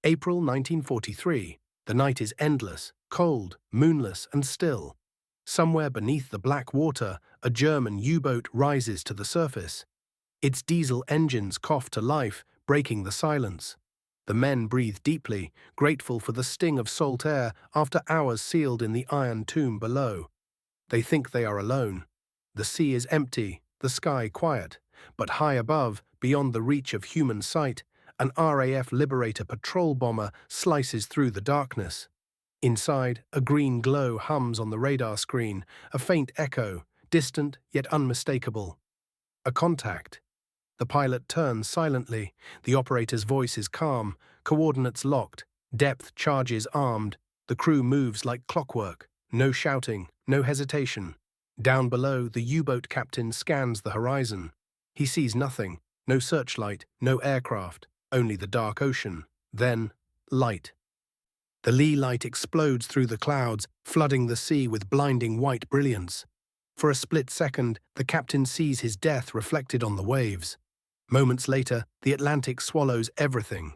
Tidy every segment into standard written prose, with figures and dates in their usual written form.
April 1943. The night is endless, cold, moonless, and still. Somewhere beneath the black water, a German U-boat rises to the surface. Its diesel engines cough to life, breaking the silence. The men breathe deeply, grateful for the sting of salt air after hours sealed in the iron tomb below. They think they are alone. The sea is empty, the sky quiet, but high above, beyond the reach of human sight, an RAF Liberator patrol bomber slices through the darkness. Inside, a green glow hums on the radar screen, a faint echo, distant yet unmistakable. A contact. The pilot turns silently. The operator's voice is calm, coordinates locked, depth charges armed. The crew moves like clockwork. No shouting, no hesitation. Down below, the U-boat captain scans the horizon. He sees nothing. No searchlight, no aircraft, only the dark ocean. Then, light. The lee light explodes through the clouds, flooding the sea with blinding white brilliance. For a split second, the captain sees his death reflected on the waves. Moments later, the Atlantic swallows everything.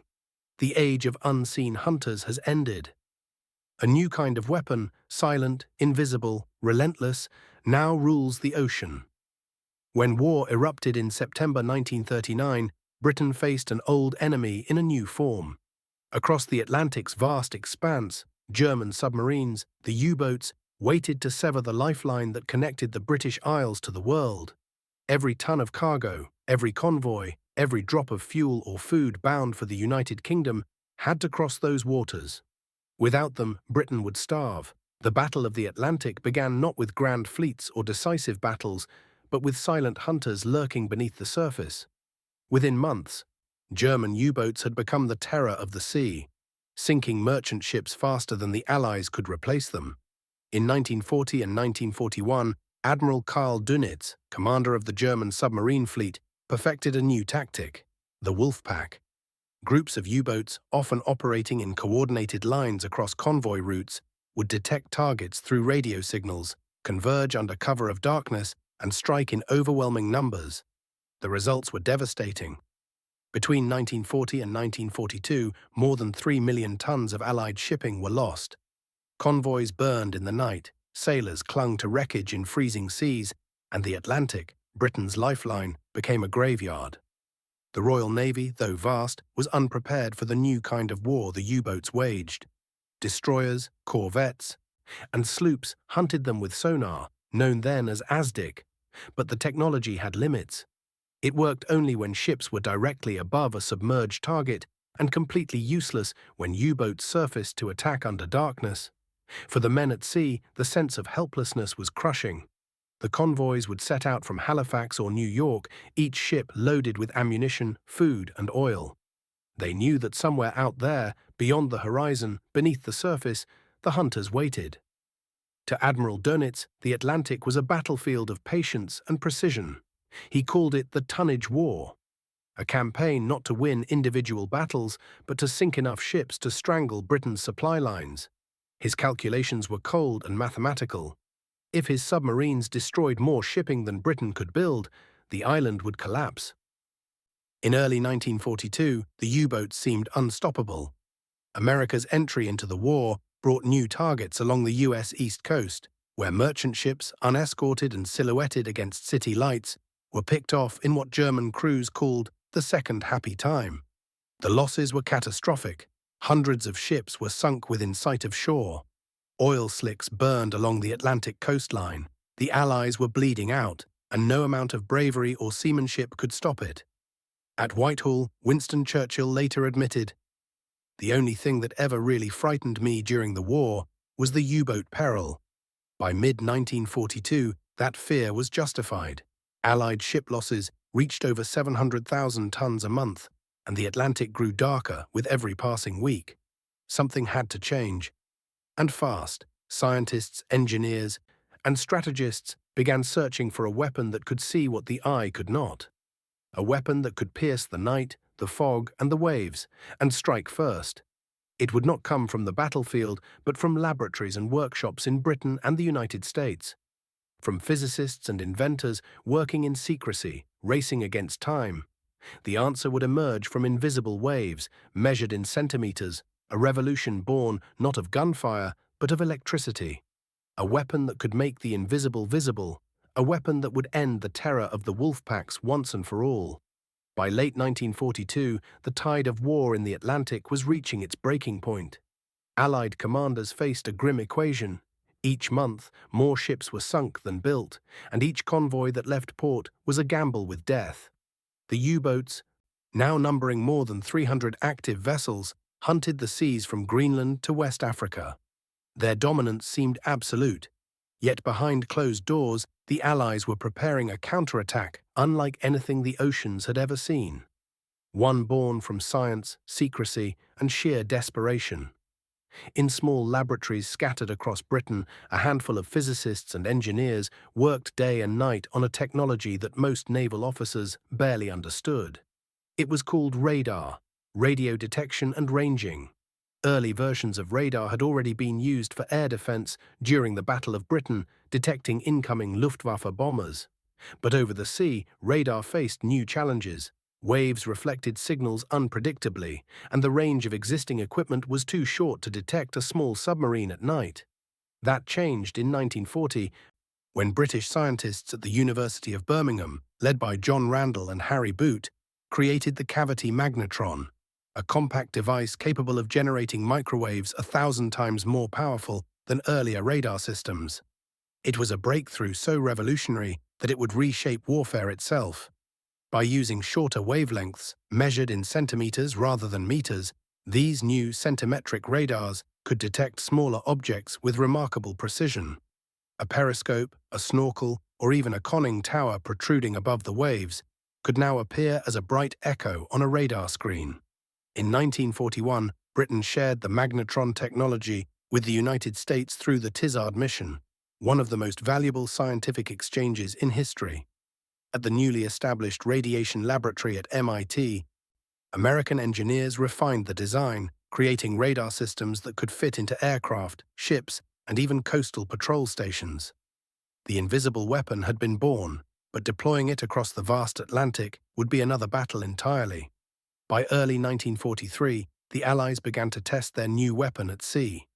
The age of unseen hunters has ended. A new kind of weapon, silent, invisible, relentless, now rules the ocean. When war erupted in September 1939, Britain faced an old enemy in a new form. Across the Atlantic's vast expanse, German submarines, the U-boats, waited to sever the lifeline that connected the British Isles to the world. Every ton of cargo, every convoy, every drop of fuel or food bound for the United Kingdom had to cross those waters. Without them, Britain would starve. The Battle of the Atlantic began not with grand fleets or decisive battles, but with silent hunters lurking beneath the surface. Within months, German U-boats had become the terror of the sea, sinking merchant ships faster than the Allies could replace them. In 1940 and 1941, Admiral Dönitz, commander of the German submarine fleet, perfected a new tactic, the wolfpack. Groups of U-boats, often operating in coordinated lines across convoy routes, would detect targets through radio signals, converge under cover of darkness, and strike in overwhelming numbers. The results were devastating. Between 1940 and 1942, more than 3 million tons of Allied shipping were lost. Convoys burned in the night, sailors clung to wreckage in freezing seas, and the Atlantic, Britain's lifeline, became a graveyard. The Royal Navy, though vast, was unprepared for the new kind of war the U-boats waged. Destroyers, corvettes, and sloops hunted them with sonar, known then as ASDIC, but the technology had limits. It worked only when ships were directly above a submerged target and completely useless when U-boats surfaced to attack under darkness. For the men at sea, the sense of helplessness was crushing. The convoys would set out from Halifax or New York, each ship loaded with ammunition, food, and oil. They knew that somewhere out there, beyond the horizon, beneath the surface, the hunters waited. To Admiral Dönitz, the Atlantic was a battlefield of patience and precision. He called it the tonnage war, a campaign not to win individual battles, but to sink enough ships to strangle Britain's supply lines. His calculations were cold and mathematical. If his submarines destroyed more shipping than Britain could build, the island would collapse. In early 1942, the U-boats seemed unstoppable. America's entry into the war brought new targets along the US East Coast, where merchant ships, unescorted and silhouetted against city lights, were picked off in what German crews called the second happy time. The losses were catastrophic. Hundreds of ships were sunk within sight of shore. Oil slicks burned along the Atlantic coastline. The Allies were bleeding out, and no amount of bravery or seamanship could stop it. At Whitehall, Winston Churchill later admitted, "The only thing that ever really frightened me during the war was the U-boat peril." By mid-1942, that fear was justified. Allied ship losses reached over 700,000 tons a month, and the Atlantic grew darker with every passing week. Something had to change. And fast. Scientists, engineers, and strategists began searching for a weapon that could see what the eye could not. A weapon that could pierce the night, the fog, and the waves, and strike first. It would not come from the battlefield, but from laboratories and workshops in Britain and the United States. From physicists and inventors working in secrecy, racing against time. The answer would emerge from invisible waves, measured in centimeters, a revolution born not of gunfire, but of electricity. A weapon that could make the invisible visible, a weapon that would end the terror of the wolfpacks once and for all. By late 1942, the tide of war in the Atlantic was reaching its breaking point. Allied commanders faced a grim equation. Each month, more ships were sunk than built, and each convoy that left port was a gamble with death. The U-boats, now numbering more than 300 active vessels, hunted the seas from Greenland to West Africa. Their dominance seemed absolute, yet behind closed doors, the Allies were preparing a counterattack unlike anything the oceans had ever seen. One born from science, secrecy, and sheer desperation. In small laboratories scattered across Britain, a handful of physicists and engineers worked day and night on a technology that most naval officers barely understood. It was called radar, radio detection and ranging. Early versions of radar had already been used for air defense during the Battle of Britain, detecting incoming Luftwaffe bombers. But over the sea, radar faced new challenges. Waves reflected signals unpredictably, and the range of existing equipment was too short to detect a small submarine at night. That changed in 1940, when British scientists at the University of Birmingham, led by John Randall and Harry Boot, created the cavity magnetron, a compact device capable of generating microwaves 1,000 times more powerful than earlier radar systems. It was a breakthrough so revolutionary that it would reshape warfare itself. By using shorter wavelengths, measured in centimeters rather than meters, these new centimetric radars could detect smaller objects with remarkable precision. A periscope, a snorkel, or even a conning tower protruding above the waves could now appear as a bright echo on a radar screen. In 1941, Britain shared the magnetron technology with the United States through the Tizard mission, one of the most valuable scientific exchanges in history. At the newly established radiation laboratory at MIT, American engineers refined the design, creating radar systems that could fit into aircraft, ships, and even coastal patrol stations. The invisible weapon had been born, but deploying it across the vast Atlantic would be another battle entirely. By early 1943, the Allies began to test their new weapon at sea.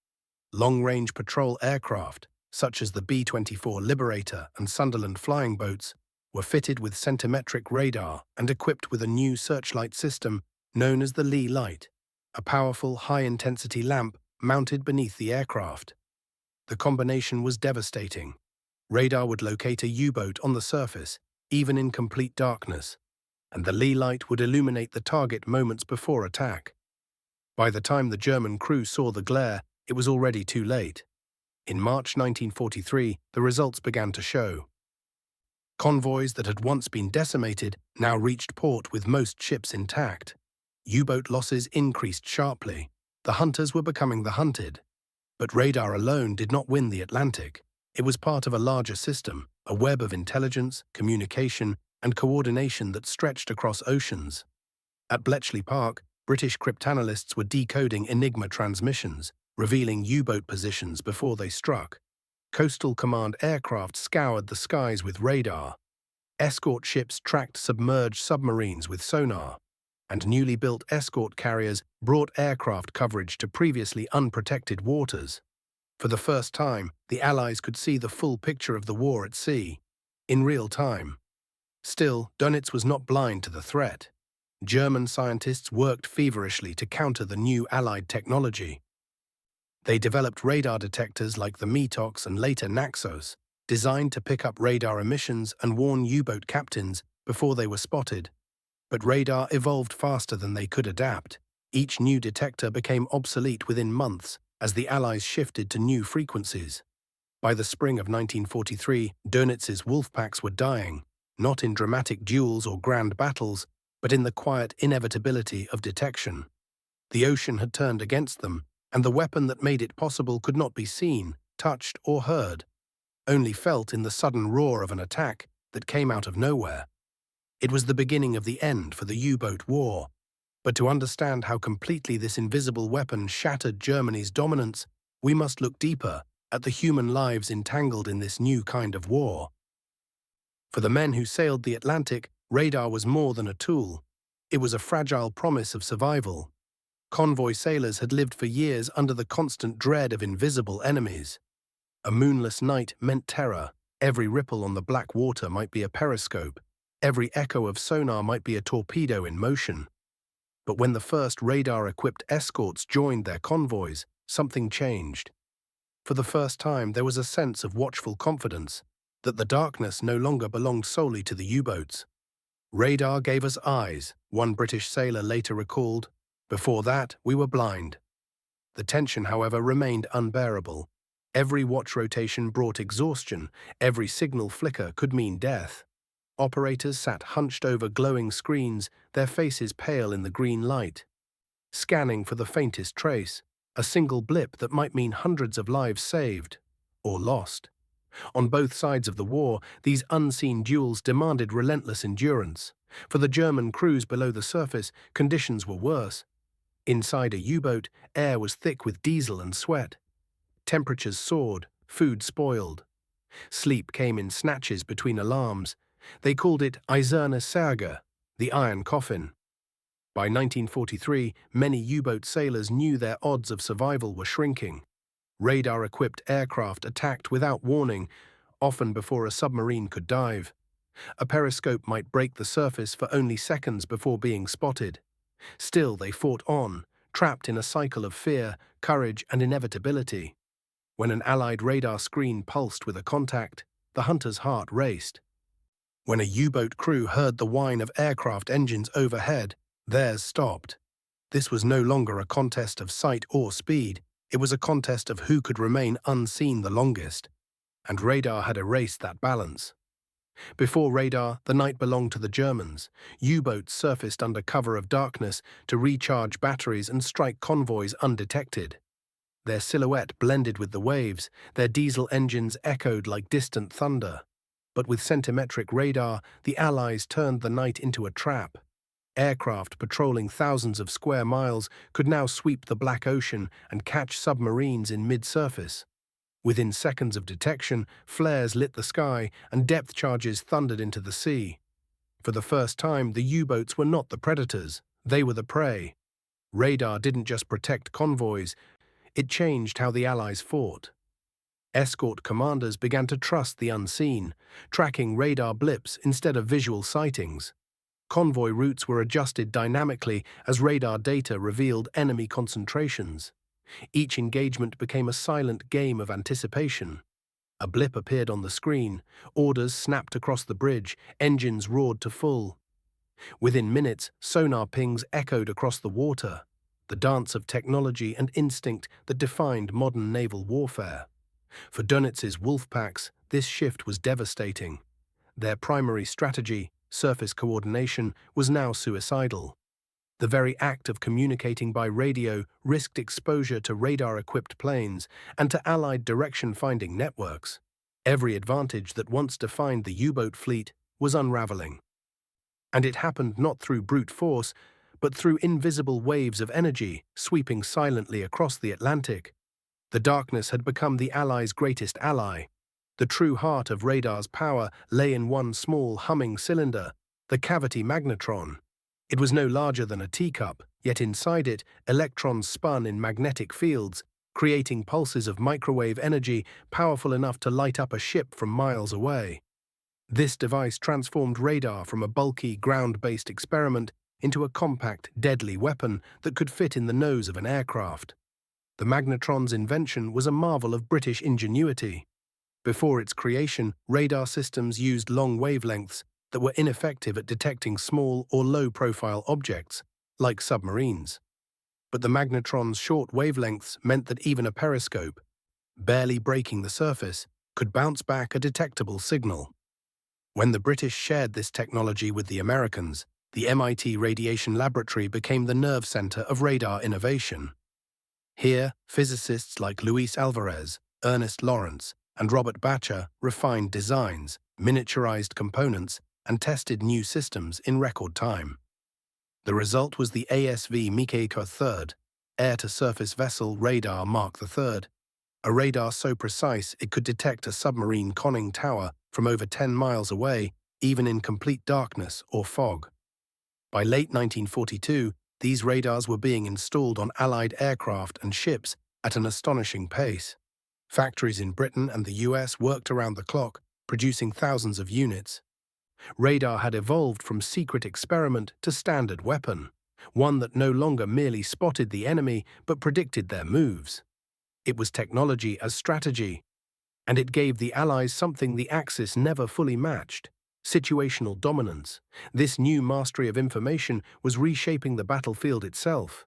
Long-range patrol aircraft, such as the B-24 Liberator and Sunderland flying boats, were fitted with centimetric radar and equipped with a new searchlight system known as the Lee light, a powerful high-intensity lamp mounted beneath the aircraft. The combination was devastating. Radar would locate a U-boat on the surface, even in complete darkness, and the Lee light would illuminate the target moments before attack. By the time the German crew saw the glare, it was already too late. In March 1943, the results began to show. Convoys that had once been decimated now reached port with most ships intact. U-boat losses increased sharply. The hunters were becoming the hunted. But radar alone did not win the Atlantic. It was part of a larger system, a web of intelligence, communication, and coordination that stretched across oceans. At Bletchley Park, British cryptanalysts were decoding Enigma transmissions, revealing U-boat positions before they struck. Coastal Command aircraft scoured the skies with radar. Escort ships tracked submerged submarines with sonar. And newly built escort carriers brought aircraft coverage to previously unprotected waters. For the first time, the Allies could see the full picture of the war at sea, in real time. Still, Dönitz was not blind to the threat. German scientists worked feverishly to counter the new Allied technology. They developed radar detectors like the Metox and later Naxos, designed to pick up radar emissions and warn U-boat captains before they were spotted. But radar evolved faster than they could adapt. Each new detector became obsolete within months as the Allies shifted to new frequencies. By the spring of 1943, Dönitz's wolfpacks were dying, not in dramatic duels or grand battles, but in the quiet inevitability of detection. The ocean had turned against them, and the weapon that made it possible could not be seen, touched, or heard, only felt in the sudden roar of an attack that came out of nowhere. It was the beginning of the end for the U-boat war. But to understand how completely this invisible weapon shattered Germany's dominance, we must look deeper at the human lives entangled in this new kind of war. For the men who sailed the Atlantic, radar was more than a tool. It was a fragile promise of survival. Convoy sailors had lived for years under the constant dread of invisible enemies. A moonless night meant terror. Every ripple on the black water might be a periscope. Every echo of sonar might be a torpedo in motion. But when the first radar-equipped escorts joined their convoys, something changed. For the first time, there was a sense of watchful confidence that the darkness no longer belonged solely to the U-boats. "Radar gave us eyes," one British sailor later recalled. "Before that, we were blind." The tension, however, remained unbearable. Every watch rotation brought exhaustion. Every signal flicker could mean death. Operators sat hunched over glowing screens, their faces pale in the green light, scanning for the faintest trace, a single blip that might mean hundreds of lives saved or lost. On both sides of the war, these unseen duels demanded relentless endurance. For the German crews below the surface, conditions were worse. Inside a U-boat, air was thick with diesel and sweat. Temperatures soared, food spoiled. Sleep came in snatches between alarms. They called it Eiserne Särge, the iron coffin. By 1943, many U-boat sailors knew their odds of survival were shrinking. Radar-equipped aircraft attacked without warning, often before a submarine could dive. A periscope might break the surface for only seconds before being spotted. Still, they fought on, trapped in a cycle of fear, courage, and inevitability. When an Allied radar screen pulsed with a contact, the hunter's heart raced. When a U-boat crew heard the whine of aircraft engines overhead, theirs stopped. This was no longer a contest of sight or speed. It was a contest of who could remain unseen the longest. And radar had erased that balance. Before radar, the night belonged to the Germans. U-boats surfaced under cover of darkness to recharge batteries and strike convoys undetected. Their silhouette blended with the waves, their diesel engines echoed like distant thunder. But with centimetric radar, the Allies turned the night into a trap. Aircraft patrolling thousands of square miles could now sweep the Black Ocean and catch submarines in mid-surface. Within seconds of detection, flares lit the sky and depth charges thundered into the sea. For the first time, the U-boats were not the predators, they were the prey. Radar didn't just protect convoys, it changed how the Allies fought. Escort commanders began to trust the unseen, tracking radar blips instead of visual sightings. Convoy routes were adjusted dynamically as radar data revealed enemy concentrations. Each engagement became a silent game of anticipation. A blip appeared on the screen, orders snapped across the bridge, engines roared to full. Within minutes, sonar pings echoed across the water, the dance of technology and instinct that defined modern naval warfare. For Dönitz's wolfpacks, this shift was devastating. Their primary strategy, surface coordination, was now suicidal. The very act of communicating by radio risked exposure to radar-equipped planes and to Allied direction-finding networks. Every advantage that once defined the U-boat fleet was unraveling. And it happened not through brute force, but through invisible waves of energy sweeping silently across the Atlantic. The darkness had become the Allies' greatest ally. The true heart of radar's power lay in one small humming cylinder, the cavity magnetron. It was no larger than a teacup, yet inside it, electrons spun in magnetic fields, creating pulses of microwave energy powerful enough to light up a ship from miles away. This device transformed radar from a bulky, ground-based experiment into a compact, deadly weapon that could fit in the nose of an aircraft. The magnetron's invention was a marvel of British ingenuity. Before its creation, radar systems used long wavelengths that were ineffective at detecting small or low-profile objects, like submarines. But the magnetron's short wavelengths meant that even a periscope, barely breaking the surface, could bounce back a detectable signal. When the British shared this technology with the Americans, the MIT Radiation Laboratory became the nerve center of radar innovation. Here, physicists like Luis Alvarez, Ernest Lawrence, and Robert Bacher refined designs, miniaturized components, and tested new systems in record time. The result was the ASV Mikaker III, air-to-surface vessel radar Mark III, a radar so precise it could detect a submarine conning tower from over 10 miles away, even in complete darkness or fog. By late 1942, these radars were being installed on Allied aircraft and ships at an astonishing pace. Factories in Britain and the US worked around the clock, producing thousands of units. Radar had evolved from secret experiment to standard weapon, one that no longer merely spotted the enemy but predicted their moves. It was technology as strategy, and it gave the Allies something the Axis never fully matched: situational dominance. This new mastery of information was reshaping the battlefield itself.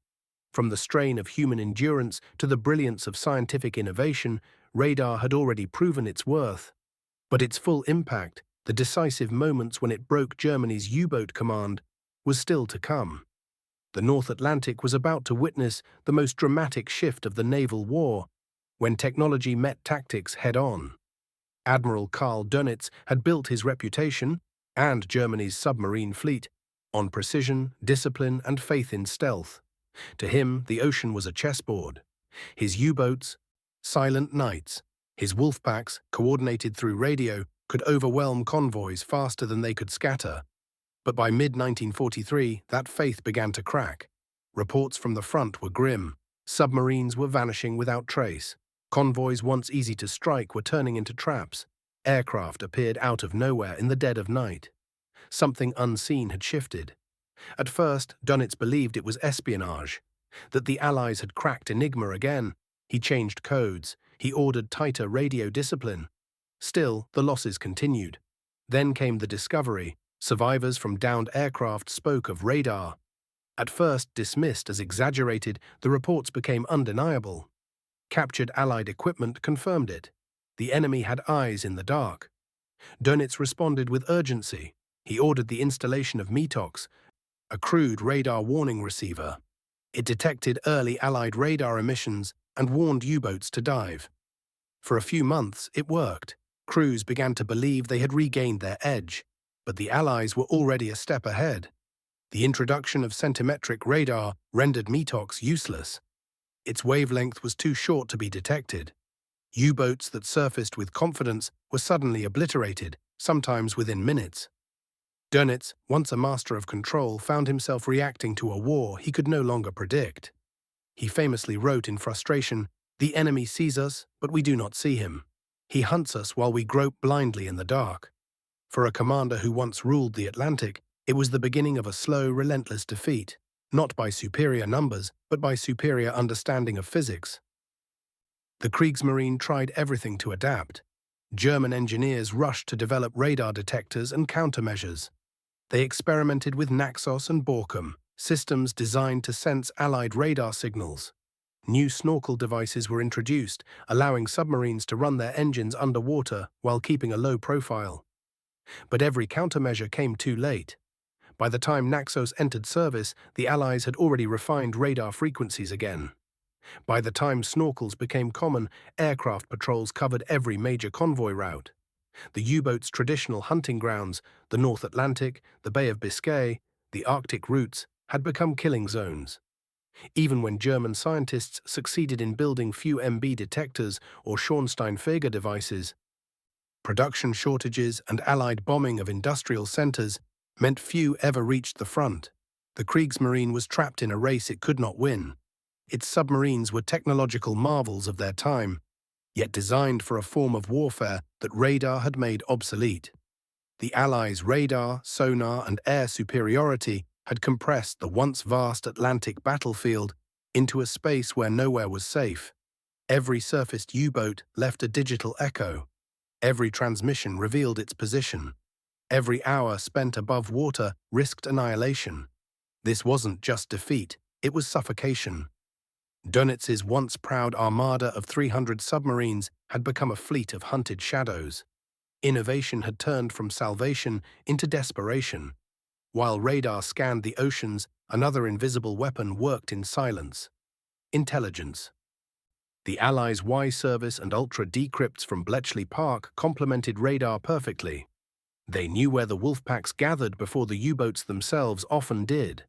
From the strain of human endurance to the brilliance of scientific innovation, radar had already proven its worth. But its full impact, the decisive moments when it broke Germany's U-boat command, was still to come. The North Atlantic was about to witness the most dramatic shift of the naval war, when technology met tactics head-on. Admiral Dönitz had built his reputation, and Germany's submarine fleet, on precision, discipline, and faith in stealth. To him, the ocean was a chessboard. His U-boats, silent knights, his wolfpacks, coordinated through radio, could overwhelm convoys faster than they could scatter. But by mid-1943, that faith began to crack. Reports from the front were grim. Submarines were vanishing without trace. Convoys once easy to strike were turning into traps. Aircraft appeared out of nowhere in the dead of night. Something unseen had shifted. At first, Dönitz believed it was espionage, that the Allies had cracked Enigma again. He changed codes. He ordered tighter radio discipline. Still, the losses continued. Then came the discovery. Survivors from downed aircraft spoke of radar. At first dismissed as exaggerated, the reports became undeniable. Captured Allied equipment confirmed it. The enemy had eyes in the dark. Dönitz responded with urgency. He ordered the installation of METOX, a crude radar warning receiver. It detected early Allied radar emissions and warned U-boats to dive. For a few months, it worked. Crews began to believe they had regained their edge, but the Allies were already a step ahead. The introduction of centimetric radar rendered METOX useless. Its wavelength was too short to be detected. U-boats that surfaced with confidence were suddenly obliterated, sometimes within minutes. Dönitz, once a master of control, found himself reacting to a war he could no longer predict. He famously wrote in frustration, "The enemy sees us, but we do not see him. He hunts us while we grope blindly in the dark." For a commander who once ruled the Atlantic, it was the beginning of a slow, relentless defeat, not by superior numbers, but by superior understanding of physics. The Kriegsmarine tried everything to adapt. German engineers rushed to develop radar detectors and countermeasures. They experimented with Naxos and Borkum, systems designed to sense Allied radar signals. New snorkel devices were introduced, allowing submarines to run their engines underwater while keeping a low profile. But every countermeasure came too late. By the time Naxos entered service, the Allies had already refined radar frequencies again. By the time snorkels became common, aircraft patrols covered every major convoy route. The U-boats' traditional hunting grounds, the North Atlantic, the Bay of Biscay, the Arctic routes, had become killing zones. Even when German scientists succeeded in building few MB detectors or Schornsteinfeger devices, production shortages and Allied bombing of industrial centers meant few ever reached the front. The Kriegsmarine was trapped in a race it could not win. Its submarines were technological marvels of their time, yet designed for a form of warfare that radar had made obsolete. The Allies' radar, sonar, and air superiority had compressed the once vast Atlantic battlefield into a space where nowhere was safe. Every surfaced U-boat left a digital echo. Every transmission revealed its position. Every hour spent above water risked annihilation. This wasn't just defeat, it was suffocation. Dönitz's once proud armada of 300 submarines had become a fleet of hunted shadows. Innovation had turned from salvation into desperation. While radar scanned the oceans, another invisible weapon worked in silence: intelligence. The Allies' Y-service and ultra-decrypts from Bletchley Park complemented radar perfectly. They knew where the wolfpacks gathered before the U-boats themselves often did.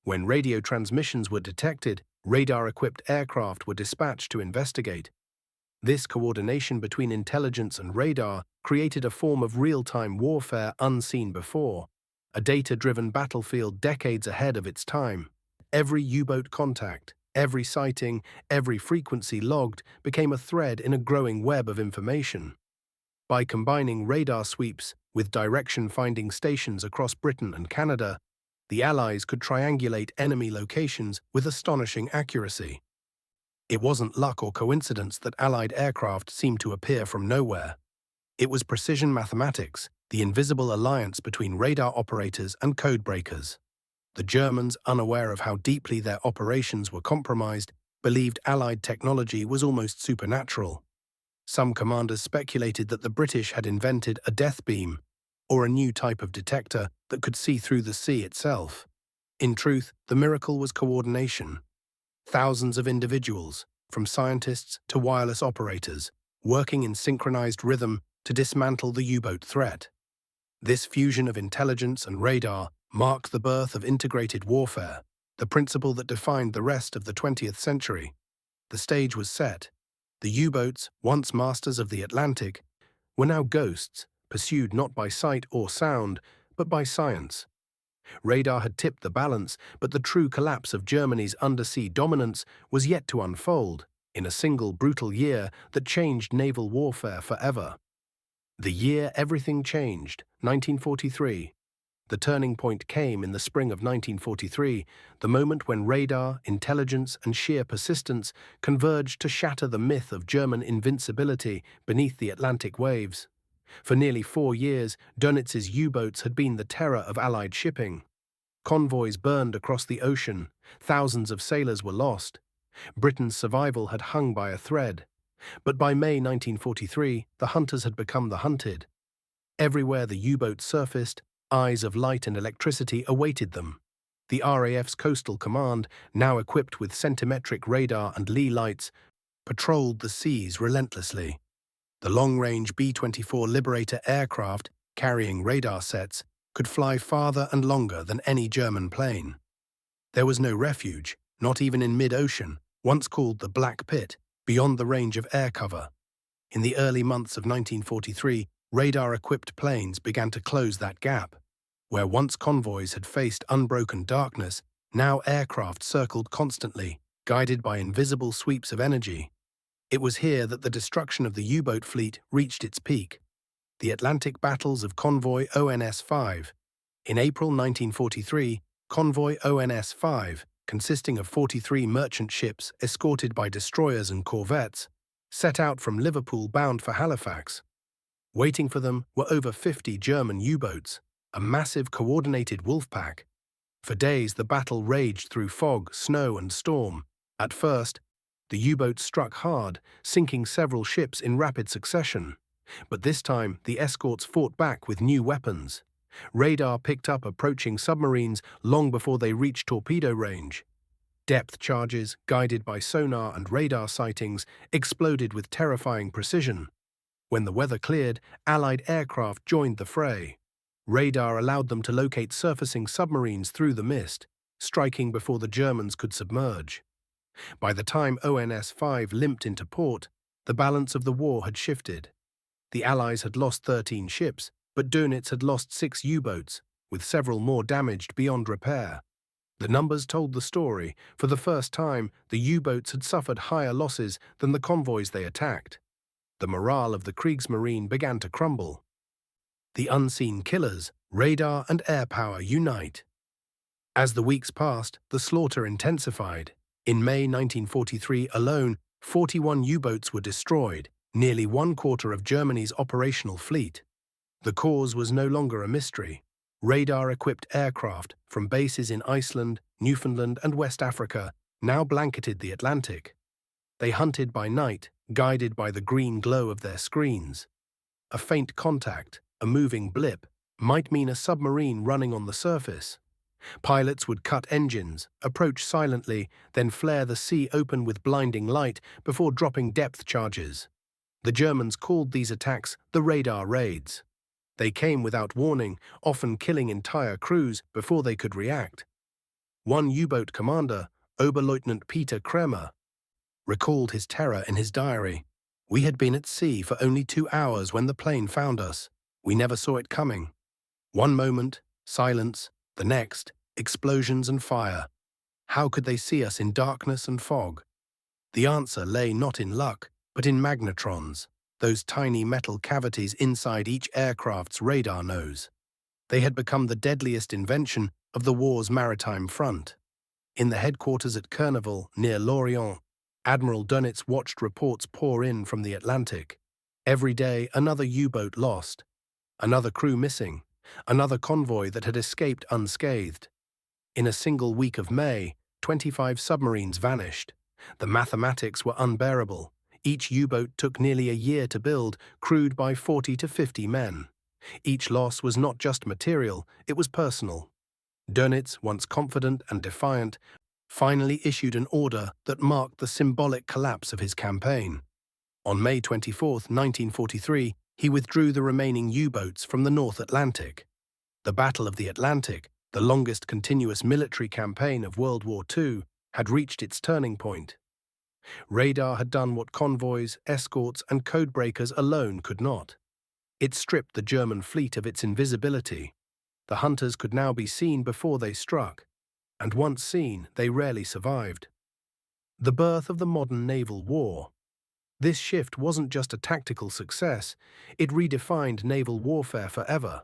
When radio transmissions were detected, radar-equipped aircraft were dispatched to investigate. This coordination between intelligence and radar created a form of real-time warfare unseen before, a data-driven battlefield decades ahead of its time. Every U-boat contact, every sighting, every frequency logged became a thread in a growing web of information. By combining radar sweeps with direction-finding stations across Britain and Canada, the Allies could triangulate enemy locations with astonishing accuracy. It wasn't luck or coincidence that Allied aircraft seemed to appear from nowhere. It was precision mathematics, the invisible alliance between radar operators and codebreakers. The Germans, unaware of how deeply their operations were compromised, believed Allied technology was almost supernatural. Some commanders speculated that the British had invented a death beam, or a new type of detector that could see through the sea itself. In truth, the miracle was coordination. Thousands of individuals, from scientists to wireless operators, working in synchronized rhythm to dismantle the U-boat threat. This fusion of intelligence and radar marked the birth of integrated warfare, the principle that defined the rest of the 20th century. The stage was set. The U-boats, once masters of the Atlantic, were now ghosts, pursued not by sight or sound, but by science. Radar had tipped the balance, but the true collapse of Germany's undersea dominance was yet to unfold in a single brutal year that changed naval warfare forever. The year everything changed, 1943. The turning point came in the spring of 1943, the moment when radar, intelligence, and sheer persistence converged to shatter the myth of German invincibility beneath the Atlantic waves. For nearly 4 years, Dönitz's U-boats had been the terror of Allied shipping. Convoys burned across the ocean, thousands of sailors were lost. Britain's survival had hung by a thread. But by May 1943, the hunters had become the hunted. Everywhere the U-boats surfaced, eyes of light and electricity awaited them. The RAF's Coastal Command, now equipped with centimetric radar and lee lights, patrolled the seas relentlessly. The long-range B-24 Liberator aircraft, carrying radar sets, could fly farther and longer than any German plane. There was no refuge, not even in mid-ocean, once called the Black Pit, beyond the range of air cover. In the early months of 1943, radar-equipped planes began to close that gap. Where once convoys had faced unbroken darkness, now aircraft circled constantly, guided by invisible sweeps of energy. It was here that the destruction of the U-boat fleet reached its peak. The Atlantic battles of Convoy ONS-5. In April 1943, Convoy ONS-5, consisting of 43 merchant ships escorted by destroyers and corvettes, set out from Liverpool bound for Halifax. Waiting for them were over 50 German U-boats, a massive coordinated wolfpack. For days the battle raged through fog, snow and storm. At first, the U-boats struck hard, sinking several ships in rapid succession. But this time, the escorts fought back with new weapons. Radar picked up approaching submarines long before they reached torpedo range. Depth charges, guided by sonar and radar sightings, exploded with terrifying precision. When the weather cleared, Allied aircraft joined the fray. Radar allowed them to locate surfacing submarines through the mist, striking before the Germans could submerge. By the time ONS-5 limped into port, the balance of the war had shifted. The Allies had lost 13 ships, but Dönitz had lost 6 U-boats, with several more damaged beyond repair. The numbers told the story. For the first time, the U-boats had suffered higher losses than the convoys they attacked. The morale of the Kriegsmarine began to crumble. The unseen killers, radar and air power, unite. As the weeks passed, the slaughter intensified. In May 1943 alone, 41 U-boats were destroyed, nearly 1/4 of Germany's operational fleet. The cause was no longer a mystery. Radar-equipped aircraft from bases in Iceland, Newfoundland and West Africa now blanketed the Atlantic. They hunted by night, guided by the green glow of their screens. A faint contact, a moving blip, might mean a submarine running on the surface. Pilots would cut engines, approach silently, then flare the sea open with blinding light before dropping depth charges. The Germans called these attacks the radar raids. They came without warning, often killing entire crews before they could react. One U-boat commander, Oberleutnant Peter Kremer, recalled his terror in his diary. "We had been at sea for only 2 hours when the plane found us. We never saw it coming. One moment, Silence, the next, explosions and fire. How could they see us in darkness and fog? The answer lay not in luck, but in magnetrons, those tiny metal cavities inside each aircraft's radar nose. They had become the deadliest invention of the war's maritime front. In the headquarters at Carnival, near Lorient, Admiral Dönitz watched reports pour in from the Atlantic. Every day, another U-boat lost, another crew missing, another convoy that had escaped unscathed. In a single week of May, 25 submarines vanished. The mathematics were unbearable. Each U-boat took nearly a year to build, crewed by 40 to 50 men. Each loss was not just material, it was personal. Dönitz, once confident and defiant, finally issued an order that marked the symbolic collapse of his campaign. On May 24, 1943, he withdrew the remaining U-boats from the North Atlantic. The Battle of the Atlantic, the longest continuous military campaign of World War II, had reached its turning point. Radar had done what convoys, escorts, and codebreakers alone could not. It stripped the German fleet of its invisibility. The hunters could now be seen before they struck, and once seen, they rarely survived. The birth of the modern naval war. This shift wasn't just a tactical success, it redefined naval warfare forever.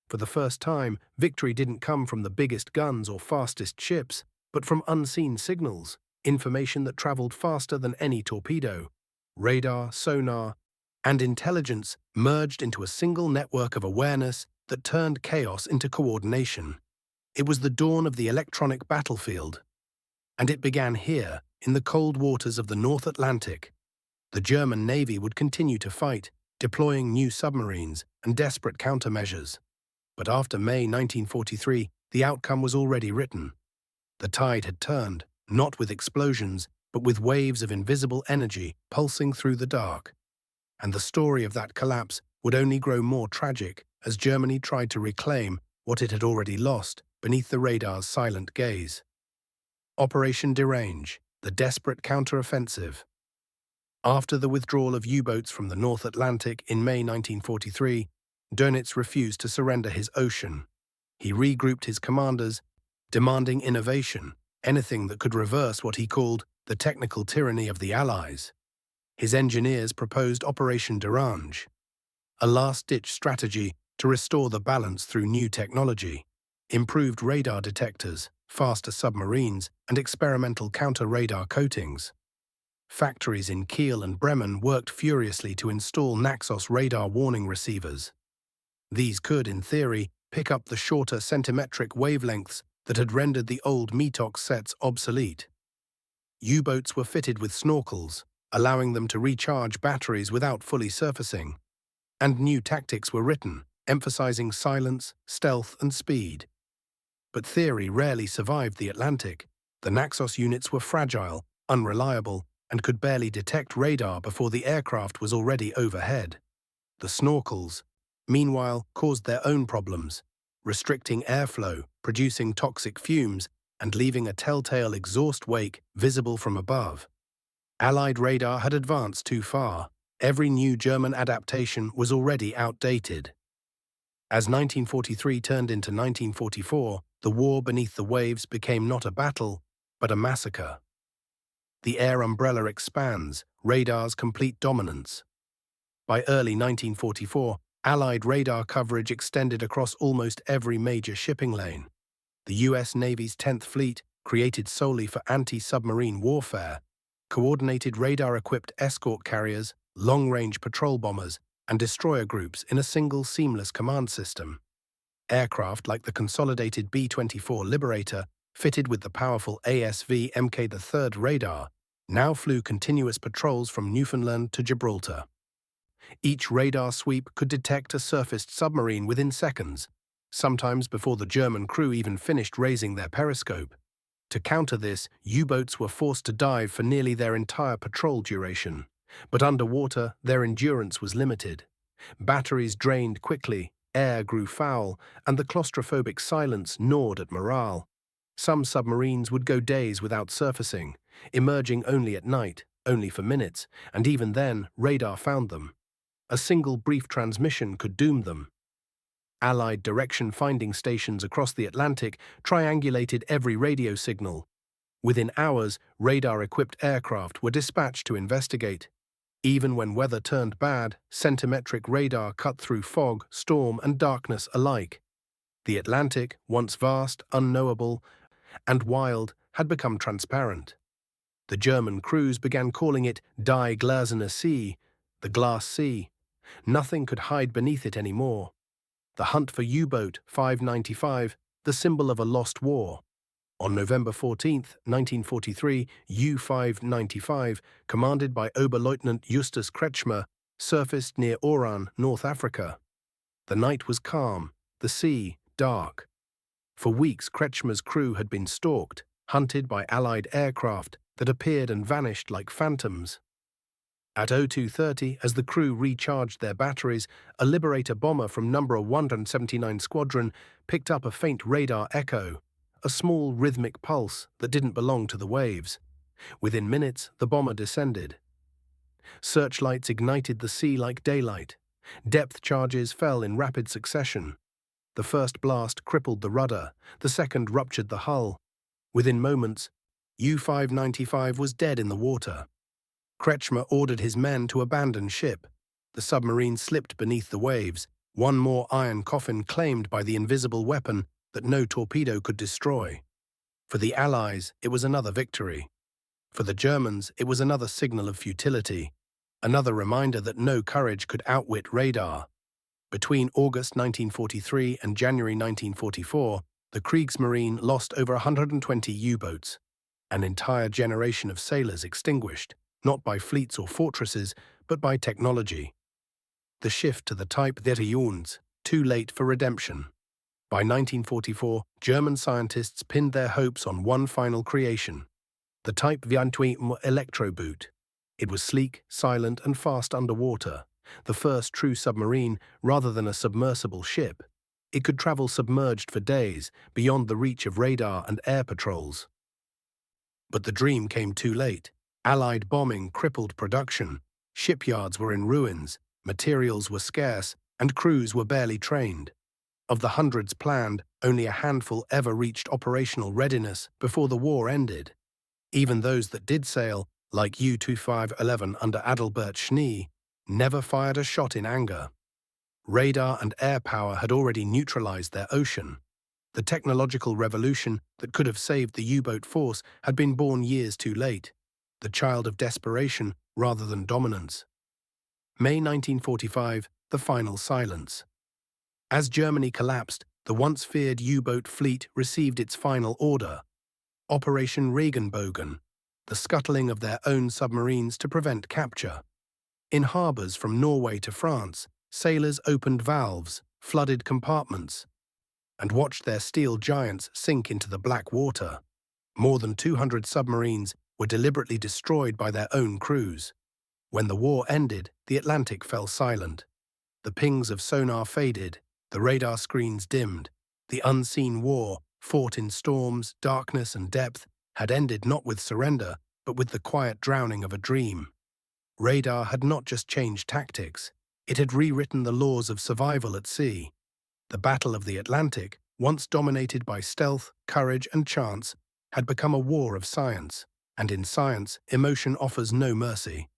For the first time, victory didn't come from the biggest guns or fastest ships, but from unseen signals, information that traveled faster than any torpedo. Radar, sonar, and intelligence merged into a single network of awareness that turned chaos into coordination. It was the dawn of the electronic battlefield, and it began here, in the cold waters of the North Atlantic. The German Navy would continue to fight, deploying new submarines and desperate countermeasures. But after May 1943, the outcome was already written. The tide had turned, not with explosions, but with waves of invisible energy pulsing through the dark. And the story of that collapse would only grow more tragic as Germany tried to reclaim what it had already lost beneath the radar's silent gaze. Operation Derange, the desperate counter-offensive. After the withdrawal of U-boats from the North Atlantic in May 1943, Dönitz refused to surrender his ocean. He regrouped his commanders, demanding innovation, anything that could reverse what he called the technical tyranny of the Allies. His engineers proposed Operation Derange, a last-ditch strategy to restore the balance through new technology, improved radar detectors, faster submarines, and experimental counter-radar coatings. Factories in Kiel and Bremen worked furiously to install Naxos radar warning receivers. These could, in theory, pick up the shorter centimetric wavelengths that had rendered the old METOX sets obsolete. U-boats were fitted with snorkels, allowing them to recharge batteries without fully surfacing. And new tactics were written, emphasizing silence, stealth, and speed. But theory rarely survived the Atlantic. The Naxos units were fragile, unreliable, and could barely detect radar before the aircraft was already overhead. The snorkels, meanwhile, caused their own problems, restricting airflow, producing toxic fumes, and leaving a telltale exhaust wake visible from above. Allied radar had advanced too far. Every new German adaptation was already outdated. As 1943 turned into 1944, the war beneath the waves became not a battle, but a massacre. The air umbrella expands, radar's complete dominance. By early 1944, Allied radar coverage extended across almost every major shipping lane. The U.S. Navy's 10th Fleet, created solely for anti-submarine warfare, coordinated radar-equipped escort carriers, long-range patrol bombers, and destroyer groups in a single seamless command system. Aircraft like the consolidated B-24 Liberator, fitted with the powerful ASV Mk3 radar, now flew continuous patrols from Newfoundland to Gibraltar. Each radar sweep could detect a surfaced submarine within seconds, sometimes before the German crew even finished raising their periscope. To counter this, U-boats were forced to dive for nearly their entire patrol duration. But underwater, their endurance was limited. Batteries drained quickly, air grew foul, and the claustrophobic silence gnawed at morale. Some submarines would go days without surfacing, emerging only at night, only for minutes, and even then, radar found them. A single brief transmission could doom them. Allied direction-finding stations across the Atlantic triangulated every radio signal. Within hours, radar-equipped aircraft were dispatched to investigate. Even when weather turned bad, centimetric radar cut through fog, storm, and darkness alike. The Atlantic, once vast, unknowable, and wild, had become transparent. The German crews began calling it Die Glasene See, the Glass Sea. Nothing could hide beneath it anymore. The hunt for U-boat 595, the symbol of a lost war. On November 14, 1943, U-595, commanded by Oberleutnant Justus Kretschmer, surfaced near Oran, North Africa. The night was calm, the sea dark. For weeks, Kretschmer's crew had been stalked, hunted by Allied aircraft that appeared and vanished like phantoms. At 02:30, as the crew recharged their batteries, a Liberator bomber from No. 179 Squadron picked up a faint radar echo, a small rhythmic pulse that didn't belong to the waves. Within minutes, the bomber descended. Searchlights ignited the sea like daylight. Depth charges fell in rapid succession. The first blast crippled the rudder, the second ruptured the hull. Within moments, U-595 was dead in the water. Kretschmer ordered his men to abandon ship. The submarine slipped beneath the waves, one more iron coffin claimed by the invisible weapon that no torpedo could destroy. For the Allies, it was another victory. For the Germans, it was another signal of futility, another reminder that no courage could outwit radar. Between August 1943 and January 1944, the Kriegsmarine lost over 120 U-boats, an entire generation of sailors extinguished, not by fleets or fortresses, but by technology. The shift to the Type Versions, too late for redemption. By 1944, German scientists pinned their hopes on one final creation, the Type 28 electroboot. It was sleek, silent, and fast underwater, the first true submarine rather than a submersible ship. It could travel submerged for days, beyond the reach of radar and air patrols. But the dream came too late. Allied bombing crippled production. Shipyards were in ruins, materials were scarce, and crews were barely trained. Of the hundreds planned, only a handful ever reached operational readiness before the war ended. Even those that did sail, like U-2511 under Adalbert Schnee, never fired a shot in anger. Radar and air power had already neutralized their ocean. The technological revolution that could have saved the U-boat force had been born years too late, the child of desperation rather than dominance. May 1945, the final silence. As Germany collapsed, the once feared U-boat fleet received its final order, Operation Regenbogen, the scuttling of their own submarines to prevent capture. In harbors from Norway to France, sailors opened valves, flooded compartments, and watched their steel giants sink into the black water. More than 200 submarines were deliberately destroyed by their own crews. When the war ended, the Atlantic fell silent. The pings of sonar faded, the radar screens dimmed. The unseen war, fought in storms, darkness, and depth, had ended not with surrender, but with the quiet drowning of a dream. Radar had not just changed tactics, it had rewritten the laws of survival at sea. The Battle of the Atlantic, once dominated by stealth, courage, and chance, had become a war of science, and in science, emotion offers no mercy.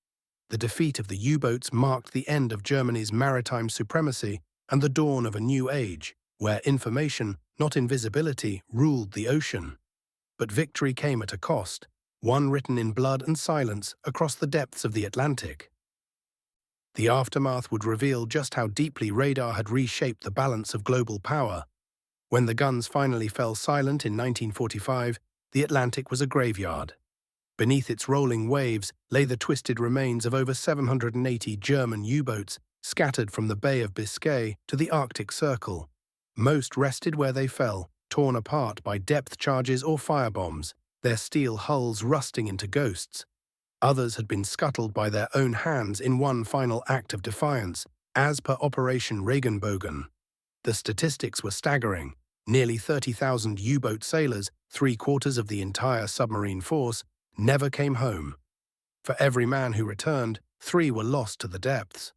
The defeat of the U-boats marked the end of Germany's maritime supremacy and the dawn of a new age, where information, not invisibility, ruled the ocean. But victory came at a cost, one written in blood and silence across the depths of the Atlantic. The aftermath would reveal just how deeply radar had reshaped the balance of global power. When the guns finally fell silent in 1945, the Atlantic was a graveyard. Beneath its rolling waves lay the twisted remains of over 780 German U-boats scattered from the Bay of Biscay to the Arctic Circle. Most rested where they fell, torn apart by depth charges or firebombs, their steel hulls rusting into ghosts. Others had been scuttled by their own hands in one final act of defiance, as per Operation Regenbogen. The statistics were staggering. Nearly 30,000 U-boat sailors, 3/4 of the entire submarine force, never came home. For every man who returned, 3 were lost to the depths.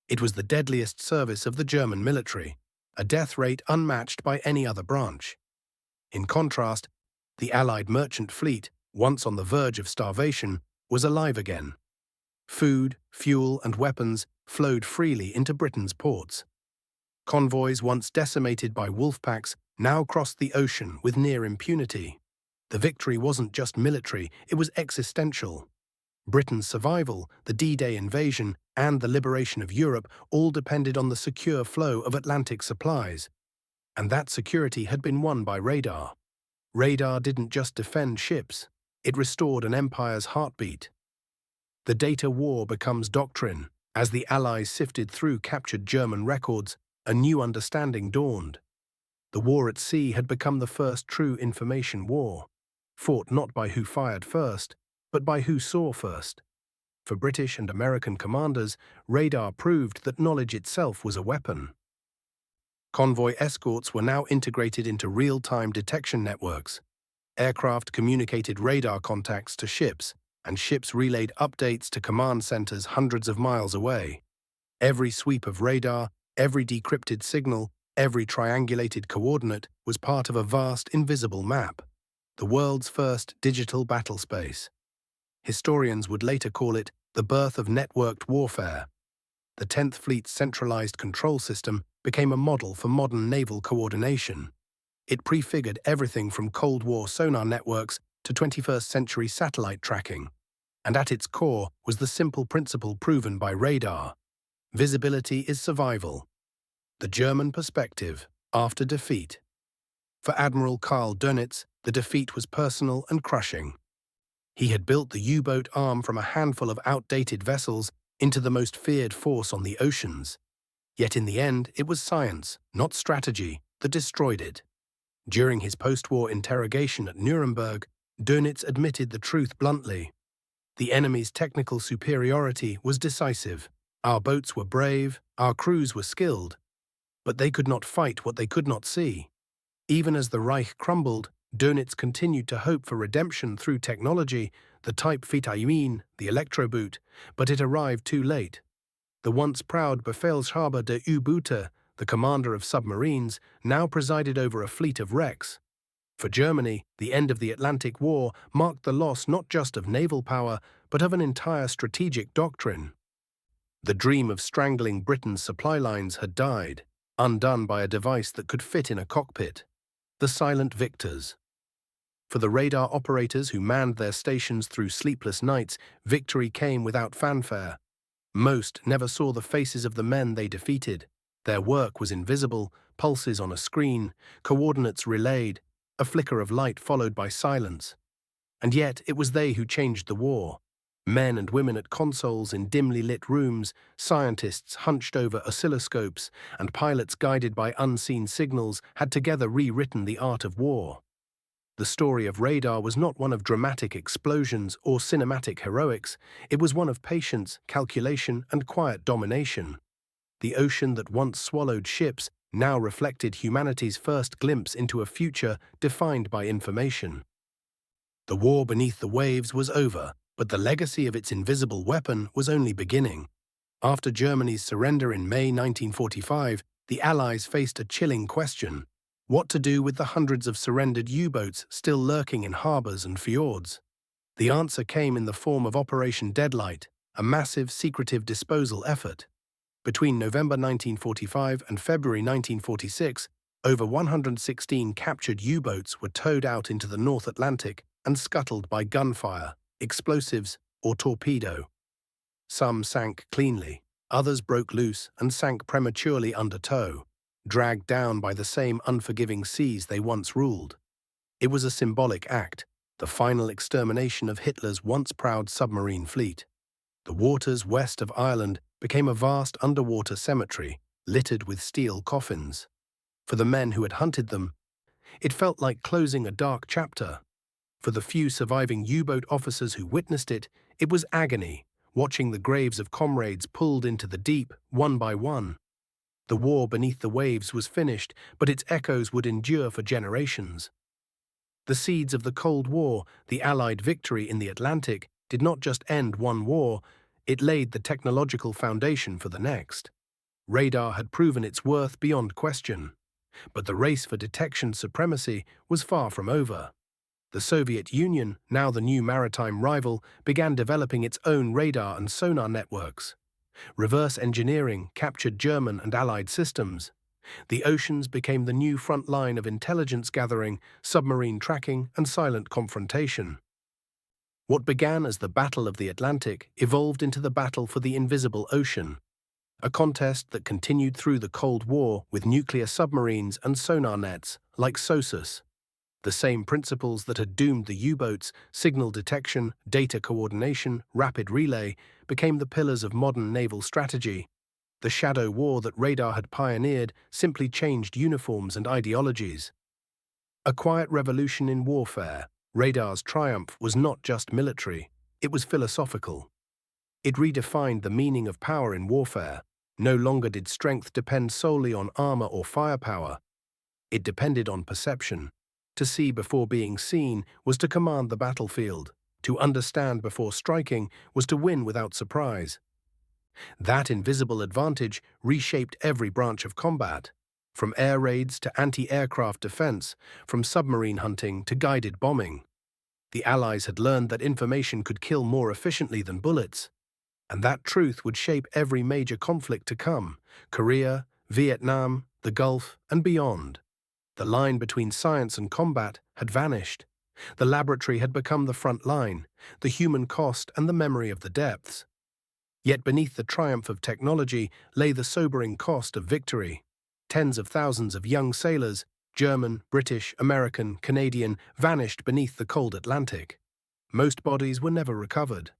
It was the deadliest service of the German military. a death rate unmatched by any other branch. In contrast, the Allied merchant fleet, once on the verge of starvation, was alive again. Food, fuel, and weapons flowed freely into Britain's ports. Convoys once decimated by wolfpacks now crossed the ocean with near impunity. The victory wasn't just military, it was existential. Britain's survival, the D-Day invasion, and the liberation of Europe all depended on the secure flow of Atlantic supplies. And that security had been won by radar. Radar didn't just defend ships, it restored an empire's heartbeat. The data war becomes doctrine. As the Allies sifted through captured German records, a new understanding dawned. The war at sea had become the first true information war, fought not by who fired first, but by who saw first. For British and American commanders, radar proved that knowledge itself was a weapon. Convoy escorts were now integrated into real-time detection networks. Aircraft communicated radar contacts to ships, and ships relayed updates to command centers hundreds of miles away. Every sweep of radar, every decrypted signal, every triangulated coordinate was part of a vast invisible map, the world's first digital battlespace. Historians would later call it the birth of networked warfare. The 10th Fleet's centralized control system became a model for modern naval coordination. It prefigured everything from Cold War sonar networks to 21st century satellite tracking. And at its core was the simple principle proven by radar. Visibility is survival. The German perspective after defeat. For Admiral Dönitz, the defeat was personal and crushing. He had built the U-boat arm from a handful of outdated vessels into the most feared force on the oceans. Yet in the end, it was science, not strategy, that destroyed it. During his post-war interrogation at Nuremberg, Dönitz admitted the truth bluntly. The enemy's technical superiority was decisive. Our boats were brave, our crews were skilled, but they could not fight what they could not see. Even as the Reich crumbled, Dönitz continued to hope for redemption through technology, the Type Vitamin, the electroboot, but it arrived too late. The once proud Befehlshaber der U-Boote, the commander of submarines, now presided over a fleet of wrecks. For Germany, the end of the Atlantic War marked the loss not just of naval power, but of an entire strategic doctrine. The dream of strangling Britain's supply lines had died, undone by a device that could fit in a cockpit. The silent victors. For the radar operators who manned their stations through sleepless nights, victory came without fanfare. Most never saw the faces of the men they defeated. Their work was invisible, pulses on a screen, coordinates relayed, a flicker of light followed by silence. And yet it was they who changed the war. Men and women at consoles in dimly lit rooms, scientists hunched over oscilloscopes, and pilots guided by unseen signals had together rewritten the art of war. The story of radar was not one of dramatic explosions or cinematic heroics, it was one of patience, calculation, and quiet domination. The ocean that once swallowed ships now reflected humanity's first glimpse into a future defined by information. The war beneath the waves was over, but the legacy of its invisible weapon was only beginning. After Germany's surrender in May 1945, the Allies faced a chilling question: what to do with the hundreds of surrendered U-boats still lurking in harbors and fjords? The answer came in the form of Operation Deadlight, a massive, secretive disposal effort. Between November 1945 and February 1946, over 116 captured U-boats were towed out into the North Atlantic and scuttled by gunfire, explosives, or torpedo. Some sank cleanly, others broke loose and sank prematurely under tow, dragged down by the same unforgiving seas they once ruled. It was a symbolic act, the final extermination of Hitler's once proud submarine fleet. The waters west of Ireland became a vast underwater cemetery, littered with steel coffins. For the men who had hunted them, it felt like closing a dark chapter. For the few surviving U-boat officers who witnessed it, it was agony, watching the graves of comrades pulled into the deep, one by one. The war beneath the waves was finished, but its echoes would endure for generations. The seeds of the Cold War, the Allied victory in the Atlantic, did not just end one war, it laid the technological foundation for the next. Radar had proven its worth beyond question, but the race for detection supremacy was far from over. The Soviet Union, now the new maritime rival, began developing its own radar and sonar networks. Reverse engineering captured German and Allied systems. The oceans became the new front line of intelligence gathering, submarine tracking, and silent confrontation. What began as the Battle of the Atlantic evolved into the battle for the invisible ocean, a contest that continued through the Cold War with nuclear submarines and sonar nets like SOSUS. The same principles that had doomed the U-boats, signal detection, data coordination, rapid relay, became the pillars of modern naval strategy. The shadow war that radar had pioneered simply changed uniforms and ideologies. A quiet revolution in warfare, radar's triumph was not just military, it was philosophical. It redefined the meaning of power in warfare. No longer did strength depend solely on armor or firepower. It depended on perception. To see before being seen was to command the battlefield. To understand before striking was to win without surprise. That invisible advantage reshaped every branch of combat, from air raids to anti-aircraft defense, from submarine hunting to guided bombing. The Allies had learned that information could kill more efficiently than bullets, and that truth would shape every major conflict to come: Korea, Vietnam, the Gulf, and beyond. The line between science and combat had vanished. The laboratory had become the front line, the human cost and the memory of the depths. Yet beneath the triumph of technology lay the sobering cost of victory. Tens of thousands of young sailors, German, British, American, Canadian, vanished beneath the cold Atlantic. Most bodies were never recovered.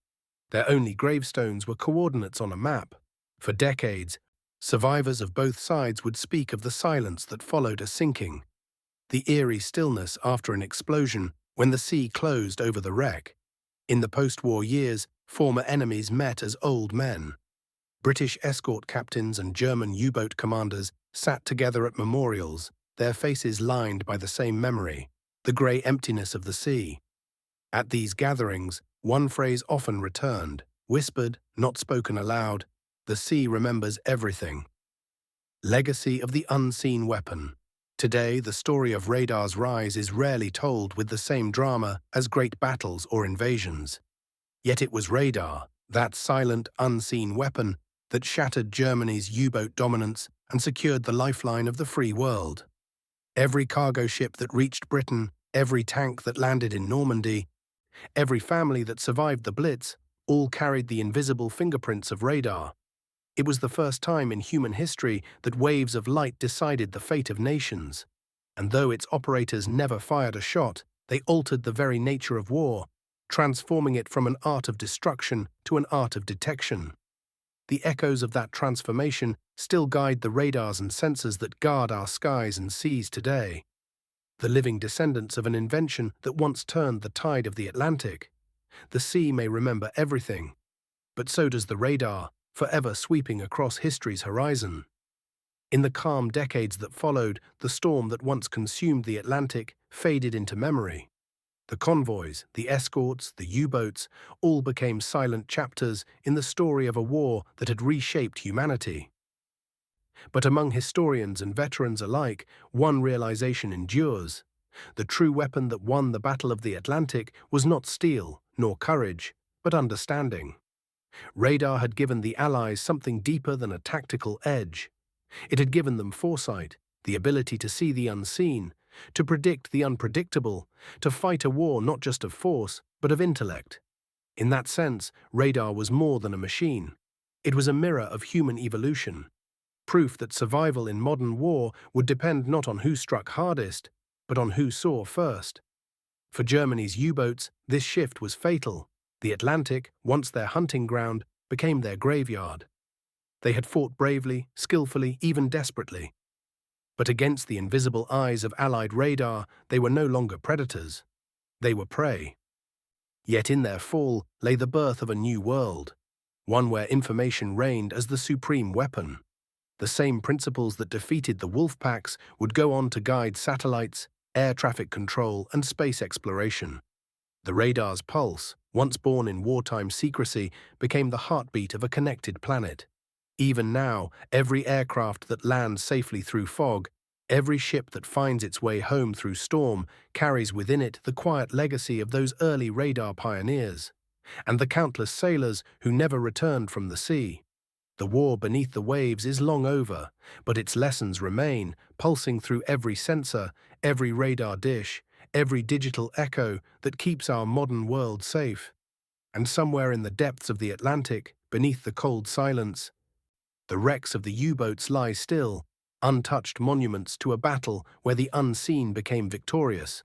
Their only gravestones were coordinates on a map. For decades, survivors of both sides would speak of the silence that followed a sinking, the eerie stillness after an explosion when the sea closed over the wreck. In the post-war years, former enemies met as old men. British escort captains and German U-boat commanders sat together at memorials, their faces lined by the same memory, the grey emptiness of the sea. At these gatherings, one phrase often returned, whispered, not spoken aloud: the sea remembers everything. Legacy of the unseen weapon. Today, the story of radar's rise is rarely told with the same drama as great battles or invasions. Yet it was radar, that silent, unseen weapon, that shattered Germany's U-boat dominance and secured the lifeline of the free world. Every cargo ship that reached Britain, every tank that landed in Normandy, every family that survived the Blitz, all carried the invisible fingerprints of radar. It was the first time in human history that waves of light decided the fate of nations. And though its operators never fired a shot, they altered the very nature of war, transforming it from an art of destruction to an art of detection. The echoes of that transformation still guide the radars and sensors that guard our skies and seas today. The living descendants of an invention that once turned the tide of the Atlantic. The sea may remember everything, but so does the radar, forever sweeping across history's horizon. In the calm decades that followed, the storm that once consumed the Atlantic faded into memory. The convoys, the escorts, the U-boats, all became silent chapters in the story of a war that had reshaped humanity. But among historians and veterans alike, one realization endures. The true weapon that won the Battle of the Atlantic was not steel, nor courage, but understanding. Radar had given the Allies something deeper than a tactical edge. It had given them foresight, the ability to see the unseen, to predict the unpredictable, to fight a war not just of force, but of intellect. In that sense, radar was more than a machine. It was a mirror of human evolution, proof that survival in modern war would depend not on who struck hardest, but on who saw first. For Germany's U-boats, this shift was fatal. The Atlantic, once their hunting ground, became their graveyard. They had fought bravely, skillfully, even desperately. But against the invisible eyes of Allied radar, they were no longer predators. They were prey. Yet in their fall lay the birth of a new world, one where information reigned as the supreme weapon. The same principles that defeated the wolfpacks would go on to guide satellites, air traffic control, and space exploration. The radar's pulse, once born in wartime secrecy, became the heartbeat of a connected planet. Even now, every aircraft that lands safely through fog, every ship that finds its way home through storm, carries within it the quiet legacy of those early radar pioneers, and the countless sailors who never returned from the sea. The war beneath the waves is long over, but its lessons remain, pulsing through every sensor, every radar dish, every digital echo that keeps our modern world safe. And somewhere in the depths of the Atlantic, beneath the cold silence, the wrecks of the U-boats lie still, untouched monuments to a battle where the unseen became victorious.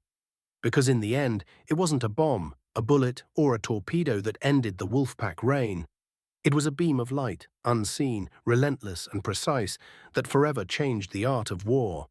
Because in the end, it wasn't a bomb, a bullet, or a torpedo that ended the wolfpack reign. It was a beam of light, unseen, relentless, and precise, that forever changed the art of war.